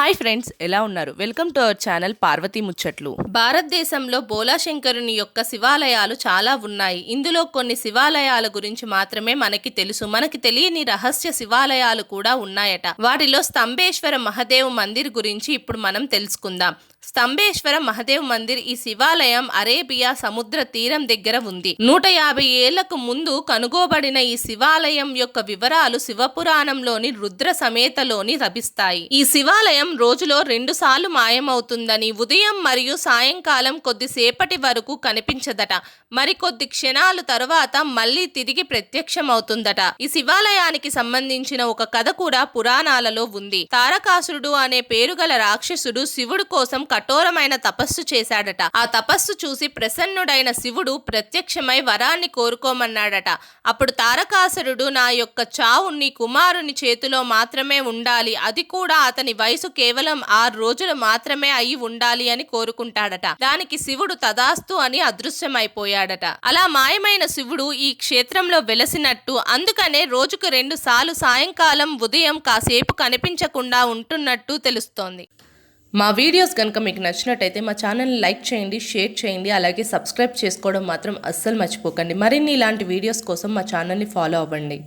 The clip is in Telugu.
హాయ్ ఫ్రెండ్స్, ఎలా ఉన్నారు? Welcome to our channel Parvati ముచ్చట్లు. భారతదేశంలో బోలాశంకరుని యొక్క శివాలయాలు చాలా ఉన్నాయి. ఇందులో కొన్ని శివాలయాల గురించి మాత్రమే మనకి తెలుసు. మనకి తెలియని రహస్య శివాలయాలు కూడా ఉన్నాయట. వాటిలో స్తంభేశ్వర మహదేవ్ మందిర్ గురించి ఇప్పుడు మనం తెలుసుకుందాం. స్తంభేశ్వర మహదేవ్ మందిర్ ఈ శివాలయం అరేబియా సముద్ర తీరం దగ్గర ఉంది. 150 ఏళ్లకు ముందు కనుగోబడిన ఈ శివాలయం యొక్క వివరాలు శివపురాణంలోని రుద్ర సమేతలోని లభిస్తాయి. ఈ శివాలయం రోజులో 2 సార్లు మాయమవుతుందని, ఉదయం మరియు సాయంకాలం కొద్దిసేపటి వరకు కనిపించదట. మరికొద్ది క్షణాలు తరువాత మళ్ళీ తిరిగి ప్రత్యక్షమవుతుందట. ఈ శివాలయానికి సంబంధించిన ఒక కథ కూడా పురాణాలలో ఉంది. తారకాసురుడు అనే పేరుగల రాక్షసుడు శివుడు కోసం కఠోరమైన తపస్సు చేశాడట. ఆ తపస్సు చూసి ప్రసన్నుడైన శివుడు ప్రత్యక్షమై వరాన్ని కోరుకోమన్నాడట. అప్పుడు తారకాసురుడు, నా యొక్క చావు నీ కుమారుని చేతిలో మాత్రమే ఉండాలి, అది కూడా అతని వయసు కేవలం 6 రోజులు మాత్రమే అయి ఉండాలి అని కోరుకుంటాడట. దానికి శివుడు తదాస్తు అని అదృశ్యమైపోయాడట. అలా మాయమైన శివుడు ఈ క్షేత్రంలో వెలసినట్టు, అందుకనే రోజుకు 2 సార్లు సాయంకాలం ఉదయం కాసేపు కనిపించకుండా ఉంటున్నట్టు తెలుస్తోంది. మా వీడియోస్ కనుక మీకు నచ్చినట్టయితే మా ఛానల్ని లైక్ చేయండి, షేర్ చేయండి, అలాగే సబ్స్క్రైబ్ చేసుకోవడం మాత్రం అస్సలు మర్చిపోకండి. మరిన్ని ఇలాంటి వీడియోస్ కోసం మా ఛానల్ని ఫాలో అవ్వండి.